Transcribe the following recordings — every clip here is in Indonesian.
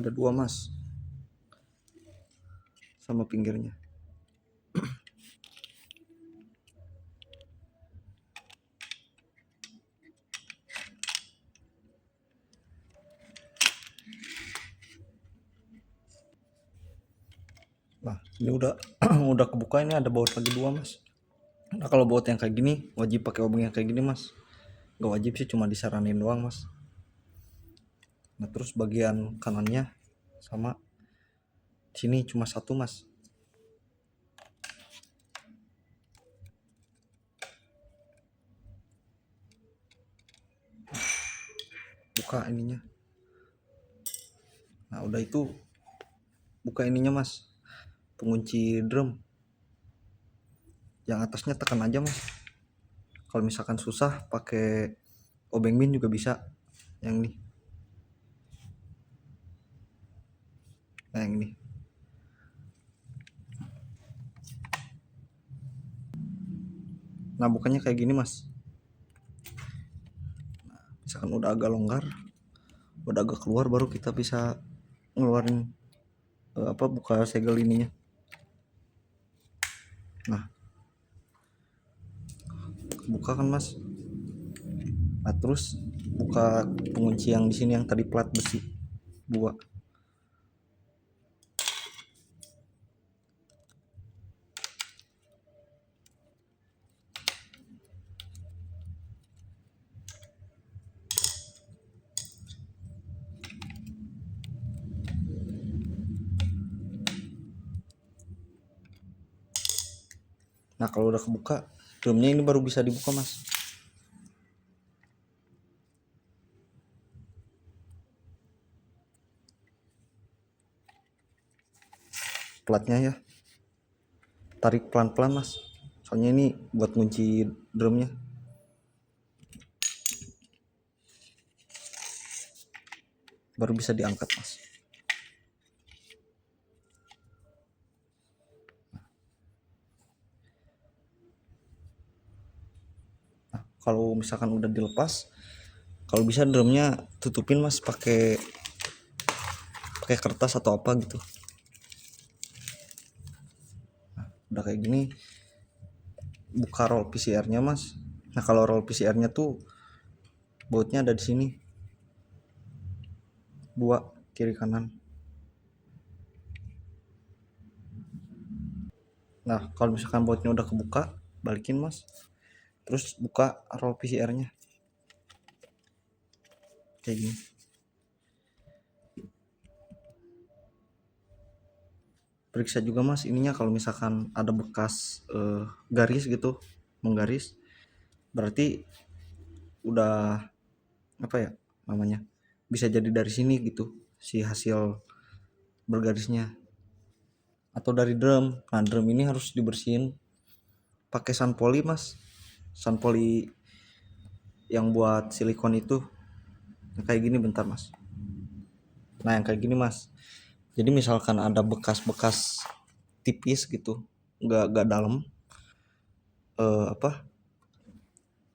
Ada 2 mas, sama pinggirnya. Nah ini udah udah kebuka, ini ada baut lagi 2 mas. Nah kalau baut yang kayak gini wajib pakai obeng yang kayak gini mas, gak wajib sih, cuma disaranin doang mas. Nah terus bagian kanannya sama sini cuma 1 mas. Buka ininya. Nah udah itu buka ininya mas, pengunci drum. Yang atasnya tekan aja mas. Kalau misalkan susah pakai obeng min juga bisa. Yang ini. Nah yang ini. Nah bukannya kayak gini mas. Nah, misalkan udah agak longgar, udah agak keluar, baru kita bisa ngeluarin buka segel ininya. Nah buka kan mas. Nah terus buka pengunci yang di sini yang tadi plat besi 2. Nah kalau udah kebuka, drumnya ini baru bisa dibuka mas. Platnya ya, tarik pelan-pelan mas, soalnya ini buat kunci drumnya. Baru bisa diangkat mas. Nah kalau misalkan udah dilepas, kalau bisa drumnya tutupin mas pakai kertas atau apa gitu. Nah, udah kayak gini, buka roll PCR-nya mas. Nah kalau roll PCR-nya tuh bautnya ada di sini 2, kiri kanan. Nah kalau misalkan bautnya udah kebuka, balikin mas, terus buka roll PCR-nya kayak gini. Periksa juga mas ininya, kalau misalkan ada bekas garis gitu, menggaris, berarti udah apa ya namanya, bisa jadi dari sini gitu si hasil bergarisnya, atau dari drum. Nah drum ini harus dibersihin pakai sanpoli mas, sanpoli yang buat silikon itu, yang kayak gini. Bentar mas. Nah yang kayak gini mas, jadi misalkan ada bekas-bekas tipis gitu, nggak dalam,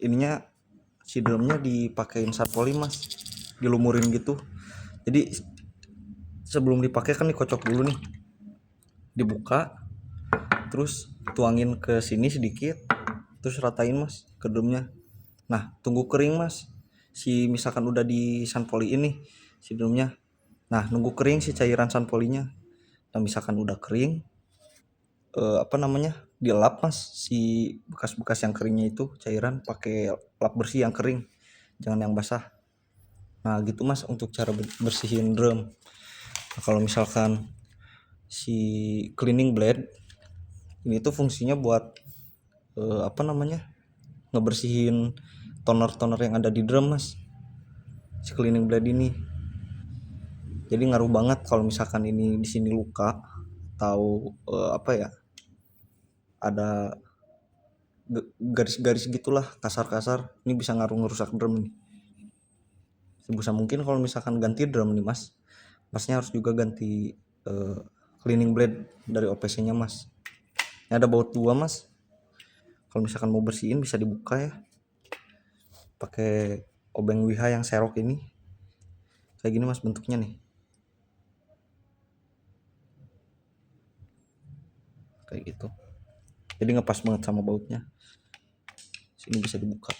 ininya si drumnya dipakein sanpoli mas, dilumurin gitu. Jadi sebelum dipakai kan dikocok dulu nih, dibuka, terus tuangin ke sini sedikit, terus ratain mas ke drumnya. Nah tunggu kering mas, si misalkan udah di sanpoli ini si drumnya. Nah nunggu kering si cairan sanpolinya. Nah misalkan udah kering, dilap mas si bekas-bekas yang keringnya itu, cairan pakai lap bersih yang kering, jangan yang basah. Nah gitu mas untuk cara bersihin drum. Nah, kalau misalkan si cleaning blade ini tuh fungsinya buat ngebersihin toner-toner yang ada di drum mas, si cleaning blade ini. Jadi ngaruh banget kalau misalkan ini di sini luka, atau ada garis-garis gitulah kasar-kasar, ini bisa ngaruh ngerusak drum nih. Sebisa mungkin kalau misalkan ganti drum nih mas, masnya harus juga ganti cleaning blade dari OPC nya mas. Ini ada baut 2 mas, kalau misalkan mau bersihin bisa dibuka ya pakai obeng WH yang serok ini, kayak gini mas bentuknya nih. kayak gitu. Jadi ngepas banget sama bautnya. Sini bisa dibuka.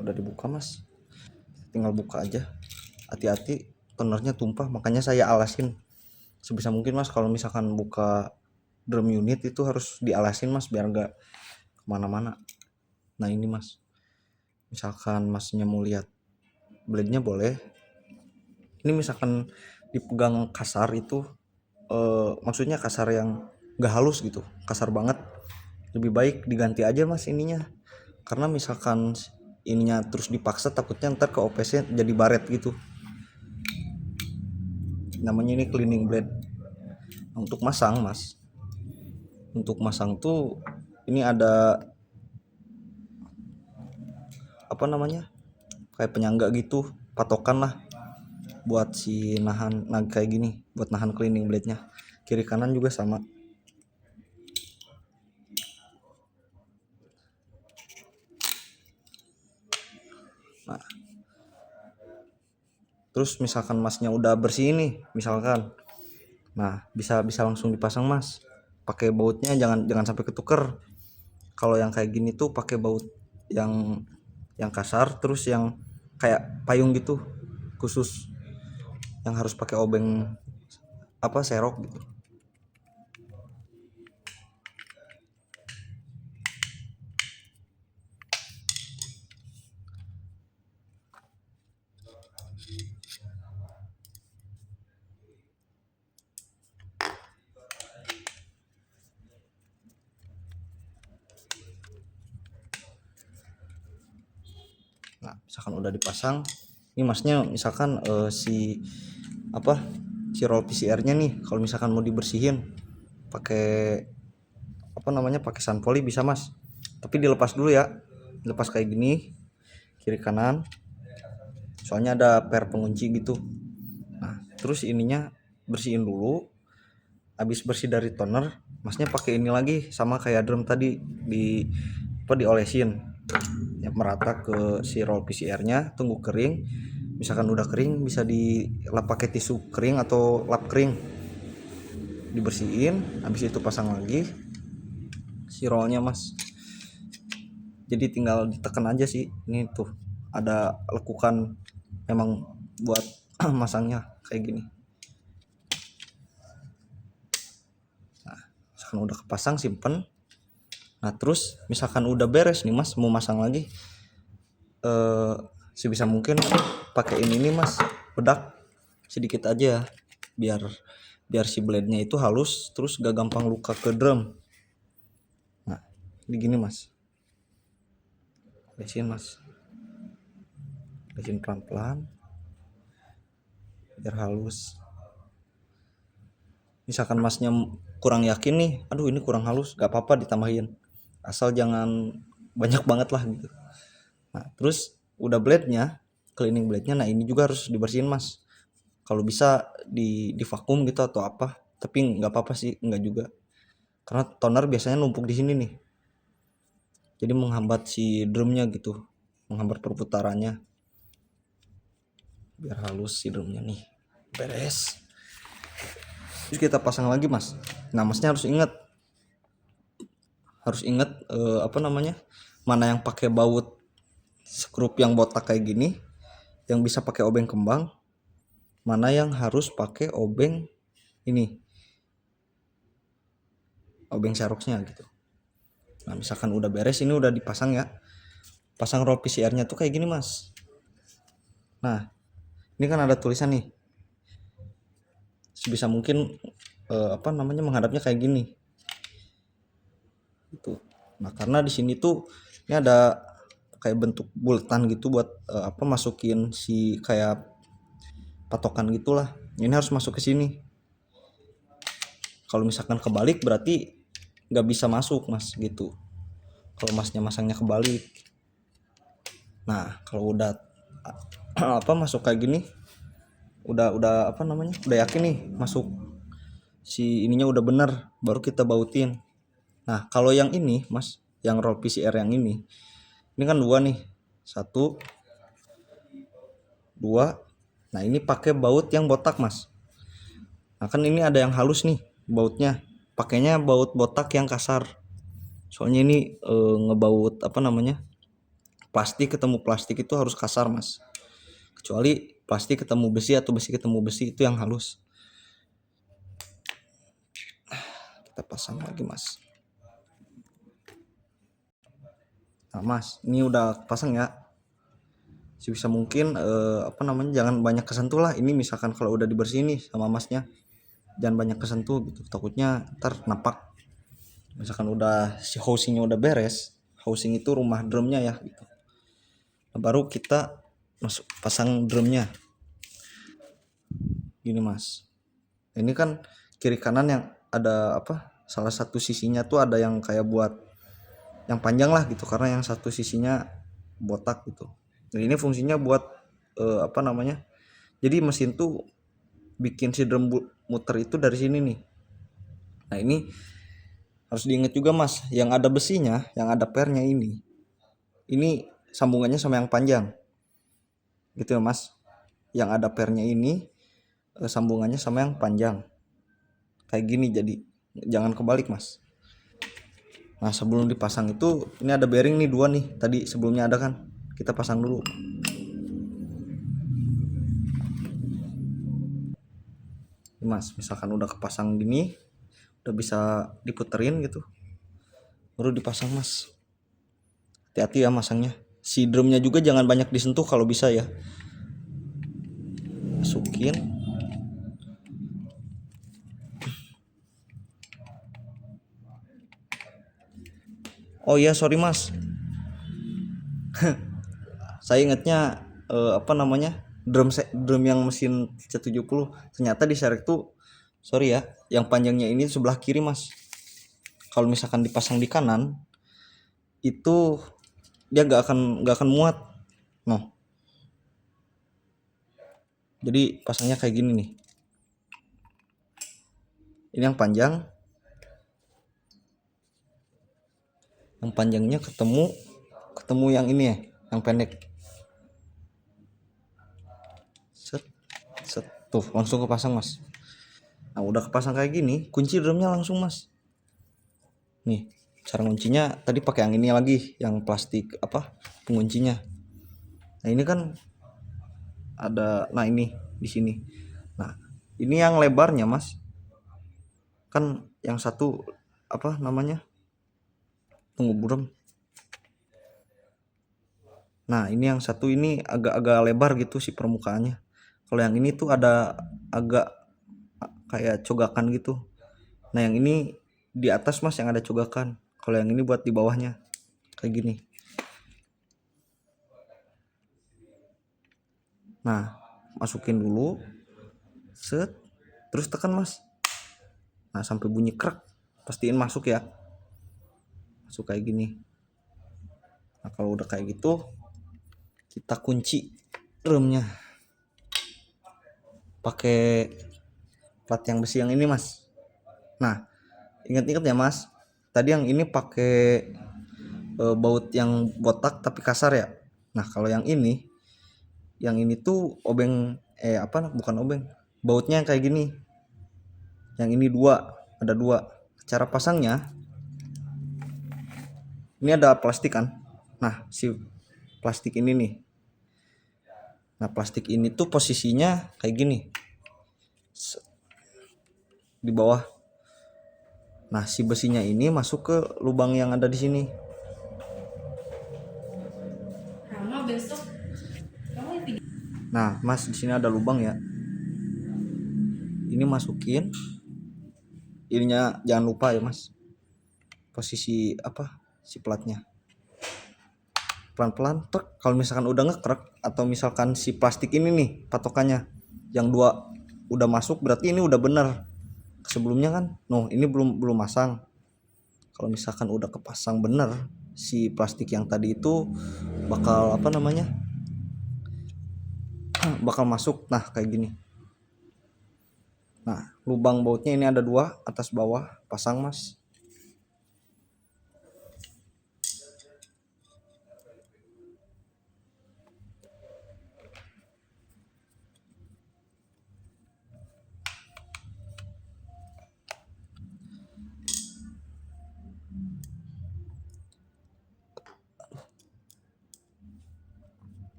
Udah dibuka mas, tinggal buka aja. Hati-hati tonernya tumpah, makanya saya alasin sebisa mungkin mas. Kalau misalkan buka drum unit itu harus dialasin mas, biar nggak kemana-mana. Nah ini mas, misalkan masnya mau lihat blade-nya boleh. Ini misalkan dipegang kasar itu maksudnya kasar yang nggak halus gitu, kasar banget, lebih baik diganti aja mas ininya. Karena misalkan ininya terus dipaksa, takutnya ntar ke OPS-nya jadi baret gitu. Namanya ini cleaning blade. Untuk masang mas, untuk masang tuh ini ada apa namanya, kayak penyangga gitu, patokan lah buat si nahan. Nah kayak gini buat nahan cleaning blade nya, kiri kanan juga sama. Nah terus misalkan masnya udah bersih nih misalkan, nah bisa langsung dipasang mas. Pakai bautnya jangan sampai ketuker. Kalau yang kayak gini tuh pakai baut yang kasar, terus yang kayak payung gitu khusus, yang harus pakai obeng apa serok gitu. Nah misalkan udah dipasang, ini masnya misalkan si roll PCR-nya nih, kalau misalkan mau dibersihin pakai apa namanya, pakai sunpoly bisa mas, tapi dilepas dulu ya, lepas kayak gini kiri kanan, soalnya ada per pengunci gitu. Nah terus ininya bersihin dulu. Habis bersih dari toner, masnya pakai ini lagi sama kayak drum tadi, diolesin ya merata ke si roll PCR-nya, tunggu kering. Misalkan udah kering bisa dilap pakai tisu kering atau lap kering, dibersihin. Habis itu pasang lagi si rollnya mas. Jadi tinggal ditekan aja sih, ini tuh ada lekukan memang buat masangnya kayak gini. Nah misalkan udah kepasang simpen. Nah terus misalkan udah beres nih mas, mau masang lagi, sebisa mungkin pakai ini nih mas, bedak sedikit aja, biar si blade-nya itu halus, terus gak gampang luka ke drum. Nah ini gini mas, lesin mas, lesin pelan-pelan biar halus. Misalkan masnya kurang yakin nih, aduh ini kurang halus, gak apa-apa ditambahin, asal jangan banyak banget lah gitu. Nah terus udah blade-nya, cleaning blade-nya, nah ini juga harus dibersihin mas. Kalau bisa di vakum gitu atau apa, tapi nggak apa-apa sih, nggak juga, karena toner biasanya numpuk di sini nih, jadi menghambat si drumnya gitu, menghambat perputarannya. Biar halus si drumnya nih, beres. Terus kita pasang lagi mas. Nah masnya harus ingat apa namanya, mana yang pakai baut skrup yang botak kayak gini, yang bisa pakai obeng kembang, mana yang harus pakai obeng ini, obeng seroknya gitu. Nah misalkan udah beres, ini udah dipasang ya, pasang roll PCR-nya tuh kayak gini mas. Nah ini kan ada tulisan nih, sebisa mungkin apa namanya, menghadapnya kayak gini gitu. Nah karena di sini tuh ini ada kayak bentuk bulatan gitu buat apa, masukin si kayak patokan gitulah, ini harus masuk ke sini. Kalau misalkan kebalik berarti nggak bisa masuk mas gitu, kalau masnya masangnya kebalik. Nah kalau udah apa masuk kayak gini, udah apa namanya, udah yakin nih masuk si ininya udah bener, baru kita bautin. Nah kalau yang ini mas, yang roll PCR yang ini kan dua nih, satu dua. Nah ini pakai baut yang botak mas. Nah kan ini ada yang halus nih bautnya, pakainya baut botak yang kasar. Soalnya ini ngebaut apa namanya, plastik ketemu plastik itu harus kasar mas. Kecuali plastik ketemu besi atau besi ketemu besi itu yang halus. Kita pasang lagi mas. Nah mas, ini udah pasang ya. Sebisa mungkin apa namanya, jangan banyak kesentuh lah. Ini misalkan kalau udah dibersihin nih sama masnya, jangan banyak kesentuh gitu, takutnya ntar napak. Misalkan udah si housingnya udah beres, housing itu rumah drumnya ya gitu. Nah, baru kita masuk pasang drumnya gini mas. Ini kan kiri kanan yang ada apa, salah satu sisinya tuh ada yang kayak buat yang panjang lah gitu, karena yang satu sisinya botak gitu. Nah ini fungsinya buat apa namanya, jadi mesin tuh bikin si drum muter itu dari sini nih. Nah ini harus diingat juga mas, yang ada besinya, yang ada pernya ini sambungannya sama yang panjang gitu ya mas. Yang ada pernya ini sambungannya sama yang panjang kayak gini, jadi jangan kebalik mas. Nah sebelum dipasang itu ini ada bearing nih dua nih, tadi sebelumnya ada kan, kita pasang dulu. Ini mas, misalkan udah kepasang gini, udah bisa diputerin gitu, baru dipasang mas. Hati-hati ya masangnya, si drumnya juga jangan banyak disentuh kalau bisa ya. Masukin. Oh iya sorry mas, saya ingatnya apa namanya, drum yang mesin C70, ternyata di serek tuh, sorry ya, yang panjangnya ini sebelah kiri mas. Kalau misalkan dipasang di kanan itu dia gak akan muat. Noh, jadi pasangnya kayak gini nih, ini yang panjang, yang panjangnya ketemu yang ini ya, yang pendek. Set set tuh langsung kepasang mas. Nah udah kepasang kayak gini, kunci drumnya langsung mas. Nih cara kuncinya tadi pakai yang ini lagi, yang plastik apa penguncinya. Nah ini kan ada, nah ini di sini. Nah ini yang lebarnya mas, kan yang satu apa namanya, tunggu buram. Nah ini yang satu ini agak-agak lebar gitu si permukaannya. Kalau yang ini tuh ada agak kayak cogakan gitu. Nah yang ini di atas mas yang ada cogakan, kalau yang ini buat di bawahnya kayak gini. Nah masukin dulu, set, terus tekan mas. Nah sampai bunyi krek, pastiin masuk ya, masuk kayak gini. Nah kalau udah kayak gitu kita kunci drumnya pakai plat yang besi yang ini mas. Nah ingat-ingat ya mas, tadi yang ini pakai baut yang botak tapi kasar ya. Nah kalau yang ini tuh obeng, apa bukan obeng, bautnya yang kayak gini. Yang ini dua, ada dua. Cara pasangnya, ini ada plastik kan. Nah si plastik ini nih, nah plastik ini tuh posisinya kayak gini di bawah. Nah si besinya ini masuk ke lubang yang ada di sini. Nah mas di sini ada lubang ya, ini masukin ininya, jangan lupa ya mas, posisi apa si platnya, pelan-pelan truk. Kalau misalkan udah ngekrek atau misalkan si plastik ini nih patokannya yang dua udah masuk, berarti ini udah bener. Sebelumnya kan ini belum masang. Kalau misalkan udah kepasang bener, si plastik yang tadi itu bakal apa namanya bakal masuk. Nah kayak gini. Nah, lubang bautnya ini ada 2, atas bawah, pasang mas.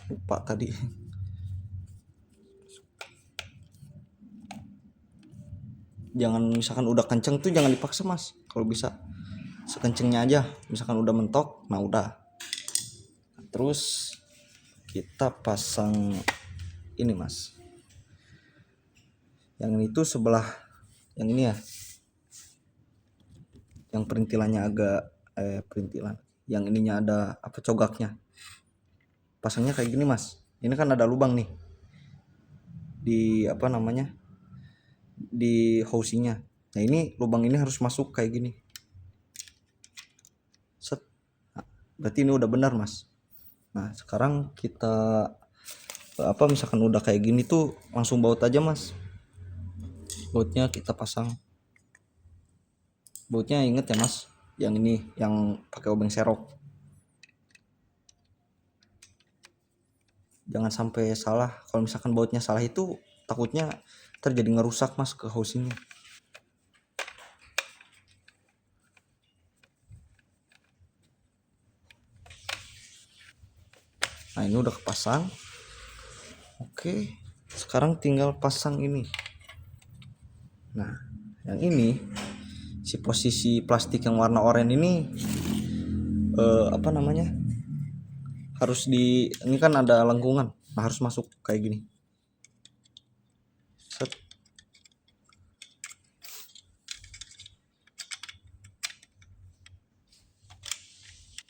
Lupa tadi. Jangan misalkan udah kenceng tuh jangan dipaksa mas, kalau bisa sekencengnya aja. Misalkan udah mentok, nah udah. Terus kita pasang ini mas, yang ini tuh sebelah yang ini ya, yang perintilannya agak perintilan, yang ininya ada apa, cogaknya. Pasangnya kayak gini mas, ini kan ada lubang nih di apa namanya, di housingnya. Nah ini lubang ini harus masuk kayak gini, set. Nah, berarti ini udah benar mas. Nah sekarang kita apa, misalkan udah kayak gini tuh langsung baut aja mas. Bautnya kita pasang, bautnya inget ya mas, yang ini yang pakai obeng serok. Jangan sampai salah, kalau misalkan bautnya salah itu takutnya terjadi ngerusak mas ke housingnya. Nah ini udah kepasang. Oke, sekarang tinggal pasang ini. Nah yang ini, si posisi plastik yang warna oranye ini apa namanya, harus di, ini kan ada lengkungan, nah harus masuk kayak gini, set.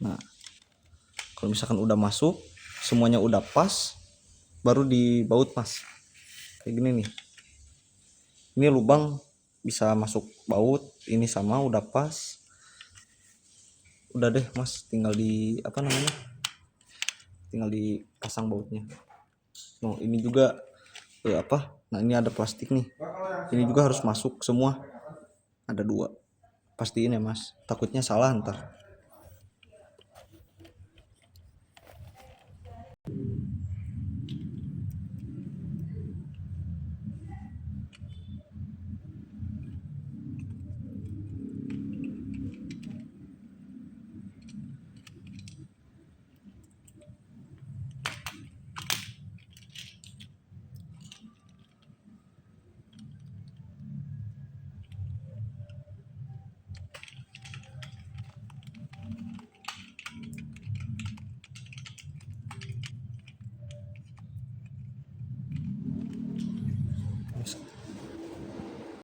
Nah kalau misalkan udah masuk semuanya, udah pas, baru dibaut mas, kayak gini nih. Ini lubang bisa masuk baut, ini sama udah pas. Udah deh mas, tinggal di apa namanya, tinggal dipasang bautnya. Nah ini juga apa, nah ini ada plastik nih, ini juga harus masuk semua, ada 2. Pastiin ya mas, takutnya salah ntar.